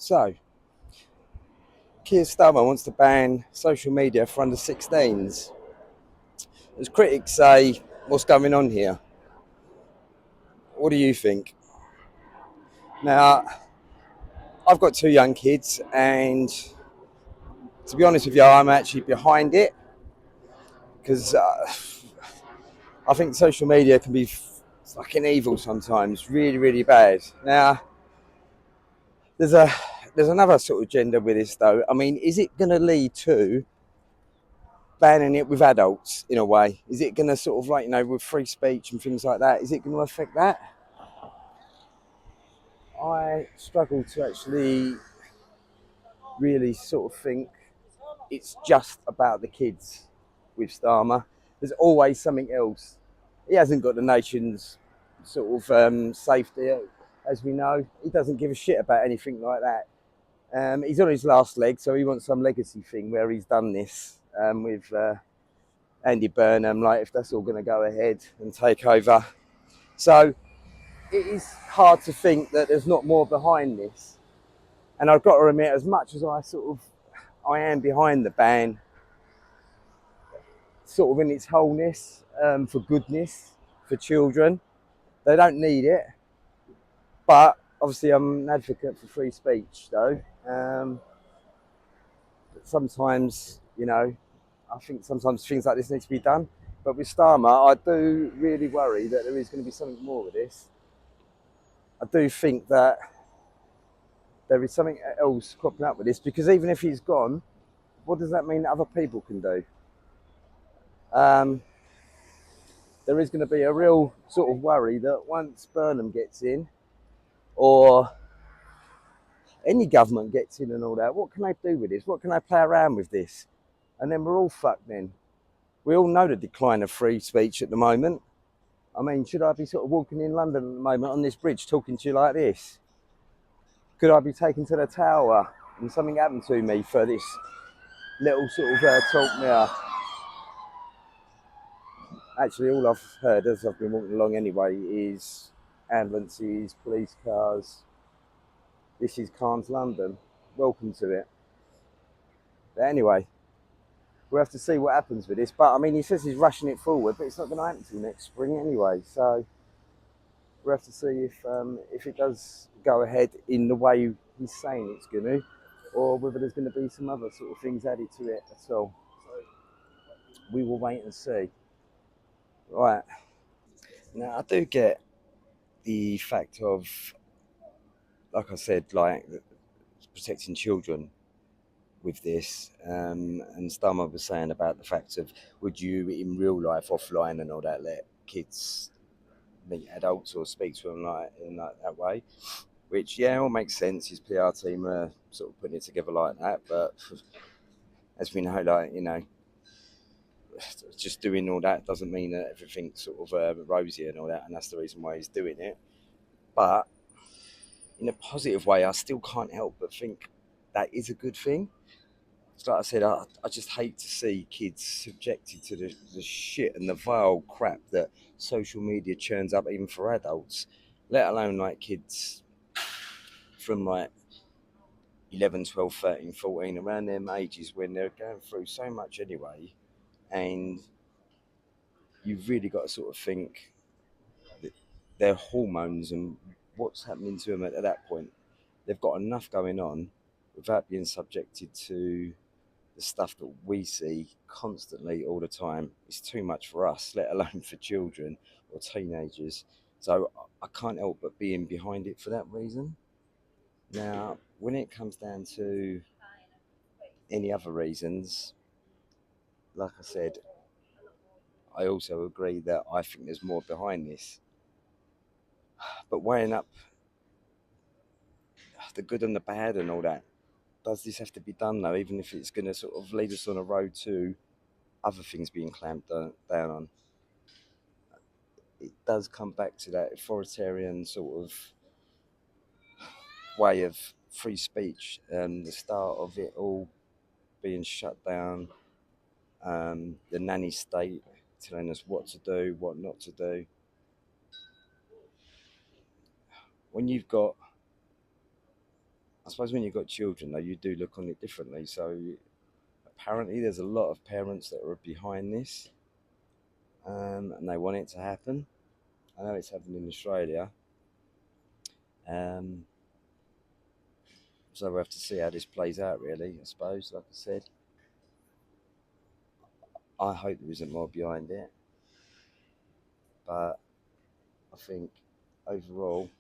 So, Keir Starmer wants to ban social media for under 16s. As critics say, what's going on here? What do you think? Now, I've got two young kids, and to be honest with you, I'm actually behind it because I think social media can be fucking evil sometimes, really, really bad. Now, there's a there's another sort of agenda with this though. I mean, is it going to lead to banning it with adults in a way? Is it going to sort of like, with free speech and things like that, is it going to affect that? I struggle to actually really sort of think it's just about the kids with Starmer. There's always something else. He hasn't got the nation's sort of safety, as we know. He doesn't give a shit about anything like that. He's on his last leg, so he wants some legacy thing where he's done this with Andy Burnham, like if that's all going to go ahead and take over. So it is hard to think that there's not more behind this. And I've got to admit, as much as I am behind the ban, sort of in its wholeness, for goodness, for children. They don't need it, but obviously I'm an advocate for free speech, though. But sometimes, I think sometimes things like this need to be done. But with Starmer, I do really worry that there is going to be something more with this. I do think that there is something else cropping up with this, because even if he's gone, what does that mean that other people can do? There is going to be a real sort of worry that once Burnham gets in, or any government gets in and all that, what can they do with this? What can they play around with this? And then we're all fucked then. We all know the decline of free speech at the moment. I mean, should I be sort of walking in London at the moment on this bridge talking to you like this? Could I be taken to the tower and something happened to me for this little sort of talk now? Actually, all I've heard as I've been walking along anyway is ambulances, police cars. This is Khan's London. Welcome to it. But anyway, we'll have to see what happens with this. But I mean, he says he's rushing it forward, but it's not going to happen until next spring anyway. So we'll have to see if it does go ahead in the way he's saying it's going to, or whether there's going to be some other sort of things added to it at all. We will wait and see. Right. Now, I do get the fact of, like I said, like protecting children with this, and Starmer was saying about the fact of, would you in real life, offline and all that, let kids meet adults or speak to them like in that way? Which, yeah, all makes sense. His PR team are sort of putting it together like that, but as we know, like, just doing all that doesn't mean that everything's sort of rosy and all that, and that's the reason why he's doing it. But in a positive way, I still can't help but think that is a good thing. So like I said, I just hate to see kids subjected to the shit and the vile crap that social media churns up, even for adults, let alone like kids from like 11, 12, 13, 14, around them ages when they're going through so much anyway. And you've really got to sort of think that their hormones and what's happening to them at that point. They've got enough going on without being subjected to the stuff that we see constantly all the time. Is too much for us, let alone for children or teenagers. So I can't help but being behind it for that reason. Now, when it comes down to any other reasons, like I said, I also agree that I think there's more behind this. But weighing up the good and the bad and all that, does this have to be done though, even if it's going to sort of lead us on a road to other things being clamped down on? It does come back to that authoritarian sort of way of free speech and the start of it all being shut down, the nanny state telling us what to do, what not to do. When you've got, I suppose when you've got children, though, you do look on it differently. So apparently, there's a lot of parents that are behind this, and they want it to happen. I know it's happened in Australia, um, so we have to see how this plays out. Really, I suppose, like I said, I hope there isn't more behind it, but I think overall,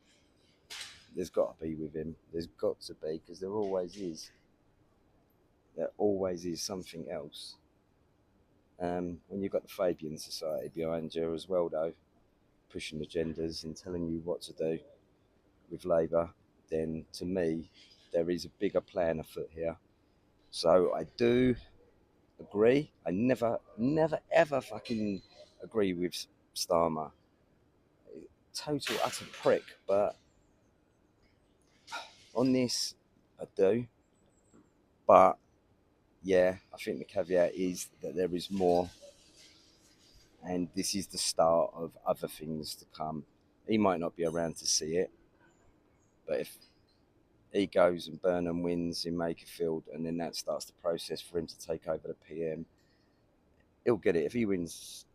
there's got to be with him. There's got to be because there always is. There always is something else. When you've got the Fabian Society behind you as well, though, pushing agendas and telling you what to do with Labour, then to me, there is a bigger plan afoot here. So I do agree. I never, ever fucking agree with Starmer. Total, utter prick. But on this, I do. But yeah, I think the caveat is that there is more, and this is the start of other things to come. He might not be around to see it, but if he goes and Burnham wins in Makerfield, and then that starts the process for him to take over the PM, he'll get it. If he wins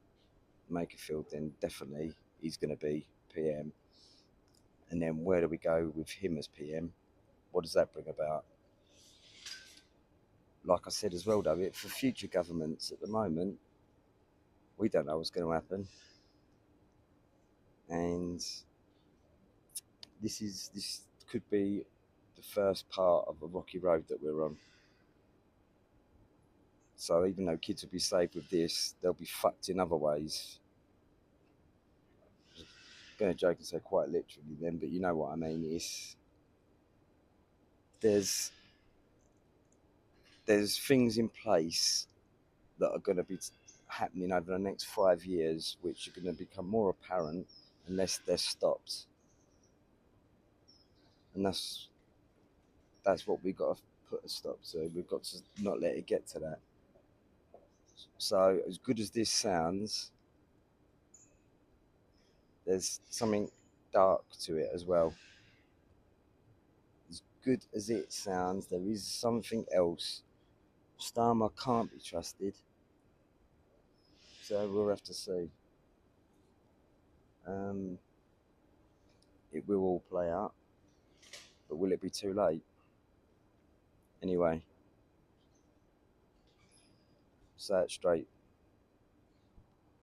Makerfield, then definitely he's going to be PM. And then where do we go with him as PM? What does that bring about? Like I said as well, though, for future governments at the moment, we don't know what's going to happen, and this could be the first part of a rocky road that we're on. So even though kids will be saved with this, they'll be fucked in other ways. I'm going to joke and say quite literally then, but you know what I mean. There's there's things in place that are going to be happening over the next 5 years, which are going to become more apparent unless they're stopped. And that's what we've got to put a stop to. We've got to not let it get to that. So as good as this sounds, there's something dark to it as well. As good as it sounds, there is something else. Starmer can't be trusted, so we'll have to see. Um, it will all play out, but will it be too late? Anyway, say it straight.